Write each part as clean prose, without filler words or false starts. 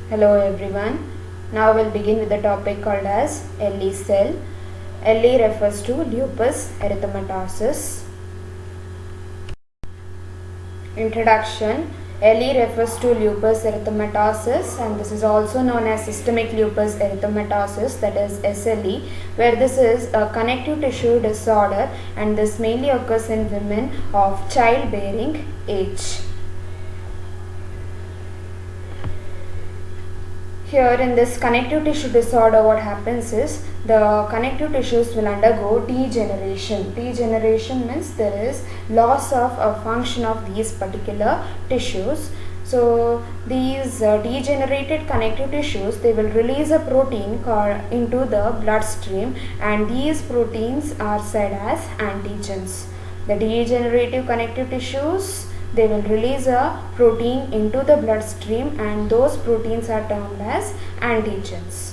Hello everyone. Now we'll begin with the topic called as LE cell. LE refers to lupus erythematosus. Introduction. LE refers to lupus erythematosus, and this is also known as systemic lupus erythematosus, that is SLE, where this is a connective tissue disorder, and this mainly occurs in women of childbearing age. Here in this connective tissue disorder, what happens is the connective tissues will undergo degeneration. Degeneration means there is loss of a function of these particular tissues. So these degenerated connective tissues, they will release a protein into the bloodstream, and these proteins are said as antigens. The degenerative connective tissues, they will release a protein into the bloodstream, and those proteins are termed as antigens.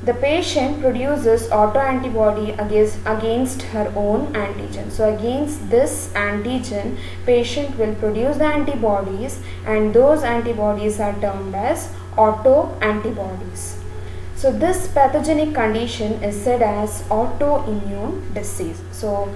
The patient produces autoantibody against her own antigen. So against this antigen, patient will produce the antibodies, and those antibodies are termed as autoantibodies. So this pathogenic condition is said as autoimmune disease. So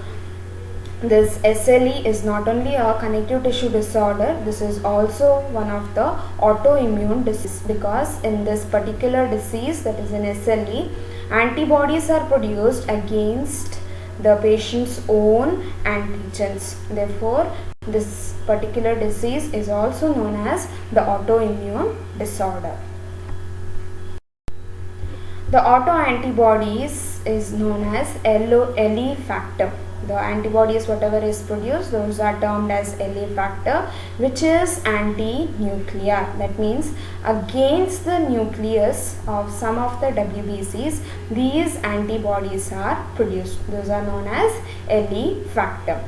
this SLE is not only a connective tissue disorder, this is also one of the autoimmune disease, because in this particular disease, that is in SLE, antibodies are produced against the patient's own antigens. Therefore, this particular disease is also known as the autoimmune disorder. The autoantibodies is known as LE factor. The antibodies whatever is produced, those are termed as LE factor, which is anti-nuclear. That means against the nucleus of some of the WBCs, these antibodies are produced. Those are known as LE factor.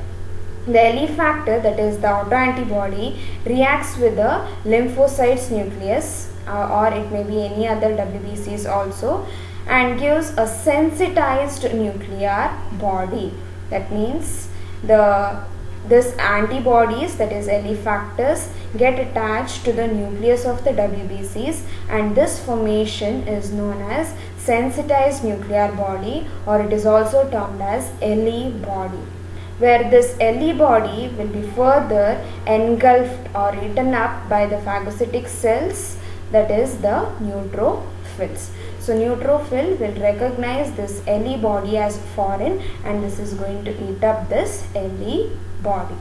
The LE factor, that is the autoantibody, reacts with the lymphocytes nucleus, or it may be any other WBCs also, and gives a sensitized nuclear body. That means this antibodies, that is LE factors, get attached to the nucleus of the WBCs, and this formation is known as sensitized nuclear body, or it is also termed as LE body, where this LE body will be further engulfed or eaten up by the phagocytic cells, that is the neutrophils. So neutrophil will recognize this LE body as foreign, and this is going to eat up this LE body.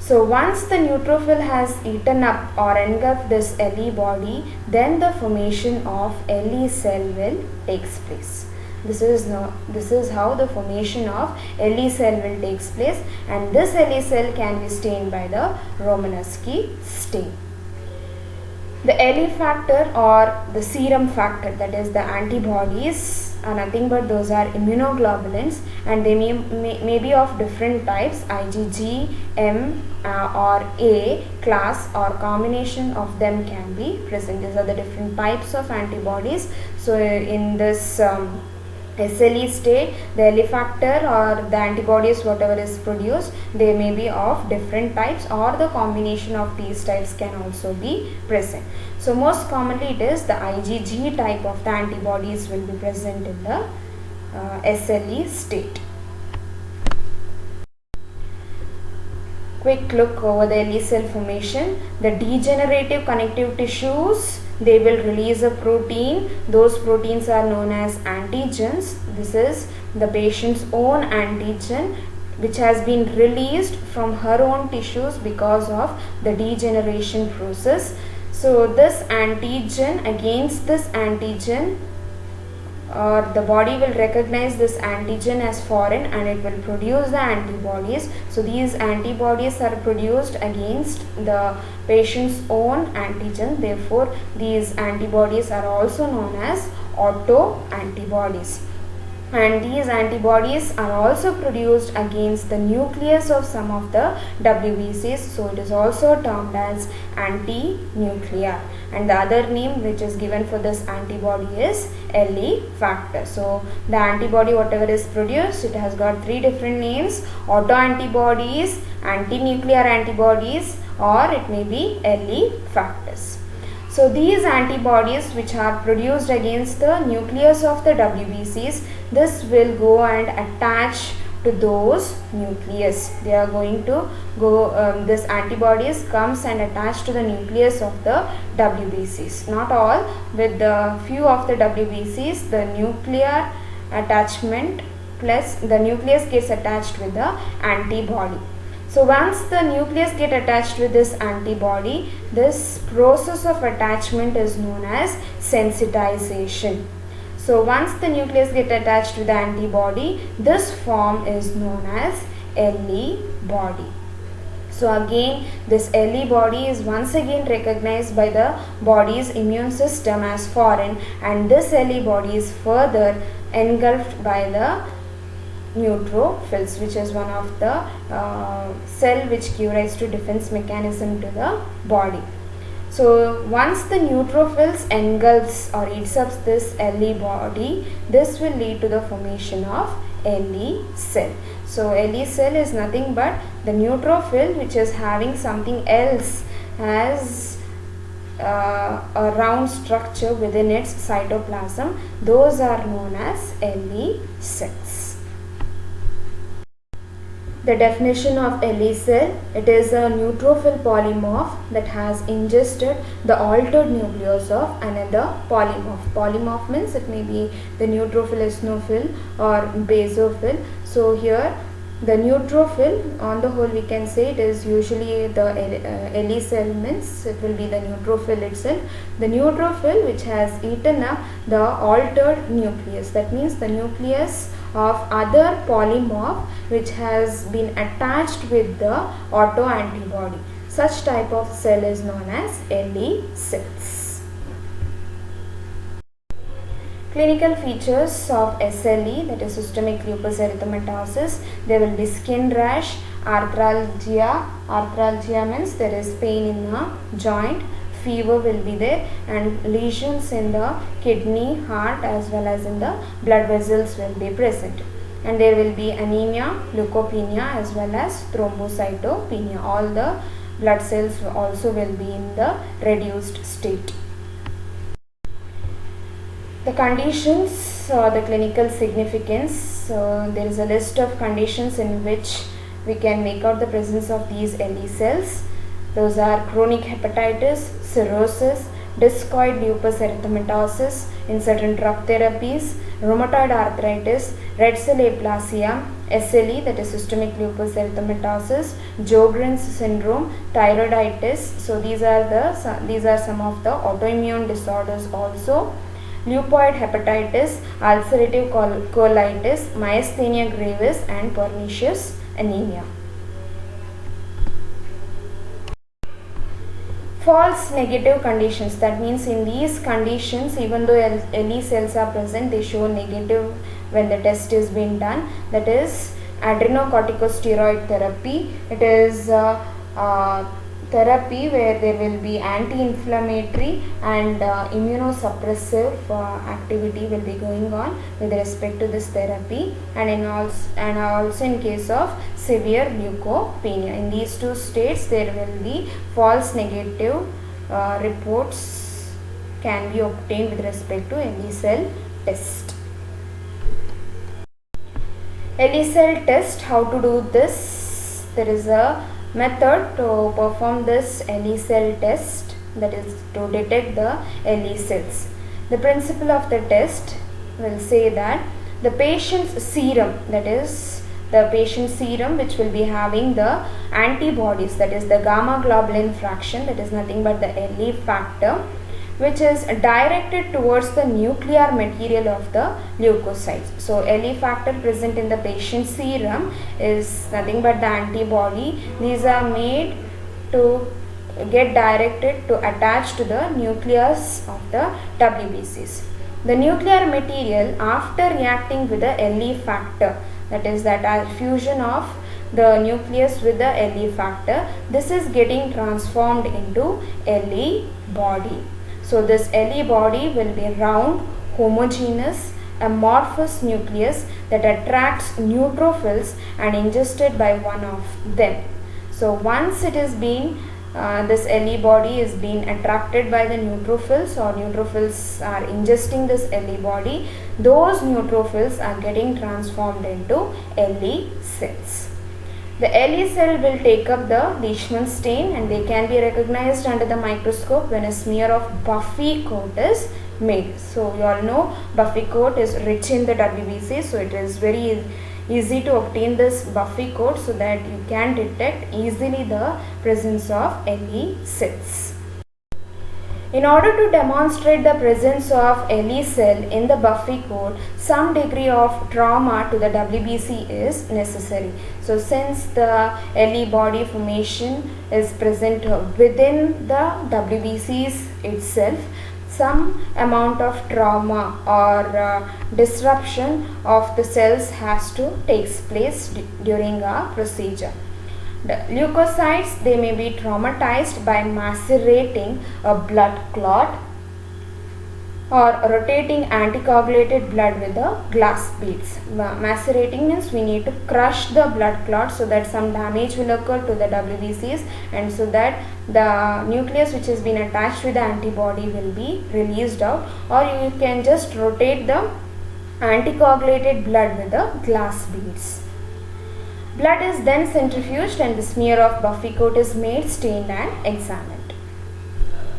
So once the neutrophil has eaten up or engulfed this LE body, then the formation of LE cell will takes place. This is how the formation of LE cell will takes place, and this LE cell can be stained by the Romanowsky stain. The LE factor or the serum factor, that is the antibodies, are nothing but those are immunoglobulins, and they may be of different types, IgG, M or A class, or combination of them can be present. These are the different types of antibodies. So in this SLE state, the LE factor or the antibodies whatever is produced, they may be of different types, or the combination of these types can also be present. So most commonly it is the IgG type of the antibodies will be present in the SLE state. Quick look over the LE cell formation. The degenerative connective tissues, they will release a protein. Those proteins are known as antigens. This is the patient's own antigen, which has been released from her own tissues because of the degeneration process. So this antigen, against this antigen, or the body will recognize this antigen as foreign, and it will produce the antibodies. So these antibodies are produced against the patient's own antigen. Therefore, these antibodies are also known as autoantibodies. And these antibodies are also produced against the nucleus of some of the WBCs. So it is also termed as anti-nuclear. And the other name which is given for this antibody is LE factor. So the antibody whatever is produced, it has got three different names: autoantibodies, anti-nuclear antibodies, or it may be LE factors. So these antibodies which are produced against the nucleus of the WBCs, this will go and attach to those nucleus. They are going to go, this antibodies comes and attach to the nucleus of the WBCs. Not all, with the few of the WBCs, the nuclear attachment plus the nucleus gets attached with the antibody. So once the nucleus get attached with this antibody, this process of attachment is known as sensitization. So once the nucleus get attached to the antibody, this form is known as LE body. So again, this LE body is once again recognized by the body's immune system as foreign, and this LE body is further engulfed by the neutrophils, which is one of the cell which give rise to defense mechanism to the body. So once the neutrophils engulfs or eats up this LE body, this will lead to the formation of LE cell. So LE cell is nothing but the neutrophil which is having something else as a round structure within its cytoplasm. Those are known as LE cells. The definition of LE cell: it is a neutrophil polymorph that has ingested the altered nucleus of another polymorph. Polymorph means it may be the neutrophil, eosinophil or basophil. So here the neutrophil, on the whole we can say it is usually the LE cell, means it will be the neutrophil itself. The neutrophil which has eaten up the altered nucleus, that means the nucleus of other polymorph which has been attached with the autoantibody. Such type of cell is known as LE cells. Clinical features of SLE, that is systemic lupus erythematosus: there will be skin rash, arthralgia. Arthralgia means there is pain in a joint, fever will be there, and lesions in the kidney, heart as well as in the blood vessels will be present. And there will be anemia, leukopenia as well as thrombocytopenia. All the blood cells also will be in the reduced state. The conditions or the clinical significance, there is a list of conditions in which we can make out the presence of these LE cells. Those are chronic hepatitis, cirrhosis, discoid lupus erythematosus in certain drug therapies, rheumatoid arthritis, red cell aplasia, SLE, that is systemic lupus erythematosus, Sjogren's syndrome, thyroiditis. So these are some of the autoimmune disorders also. Leukoid hepatitis, ulcerative colitis, myasthenia gravis and pernicious anemia. False negative conditions, that means in these conditions, even though LE cells are present, they show negative when the test is being done. That is adrenocorticosteroid therapy. It is therapy where there will be anti-inflammatory and immunosuppressive activity will be going on with respect to this therapy, and also in case of severe leukopenia. In these two states there will be false negative reports can be obtained with respect to LE cell test. LE cell test, how to do this? There is a method to perform this LE cell test, that is to detect the LE cells. The principle of the test will say that the patient's serum, that is the patient's serum which will be having the antibodies, that is the gamma globulin fraction, that is nothing but the LE factor, which is directed towards the nuclear material of the leukocytes. So LE factor present in the patient's serum is nothing but the antibody. These are made to get directed to attach to the nucleus of the WBCs. The nuclear material, after reacting with the LE factor, that is that fusion of the nucleus with the LE factor, this is getting transformed into LE body. So this LE body will be round, homogeneous, amorphous nucleus that attracts neutrophils and ingested by one of them. So once it is being this LE body is being attracted by the neutrophils, or neutrophils are ingesting this LE body. Those neutrophils are getting transformed into LE cells. The LE cell will take up the Leishman stain, and they can be recognized under the microscope when a smear of buffy coat is made. So you all know buffy coat is rich in the WBC, so it is very easy to obtain this buffy coat so that you can detect easily the presence of LE cells. In order to demonstrate the presence of LE cell in the buffy coat, some degree of trauma to the WBC is necessary. So since the LE body formation is present within the WBCs itself, some amount of trauma or disruption of the cells has to take place during a procedure. The leukocytes, they may be traumatized by macerating a blood clot or rotating anticoagulated blood with the glass beads. Macerating means we need to crush the blood clot so that some damage will occur to the WBCs, and so that the nucleus which has been attached with the antibody will be released out, or you can just rotate the anticoagulated blood with the glass beads. Blood is then centrifuged and the smear of buffy coat is made, stained and examined.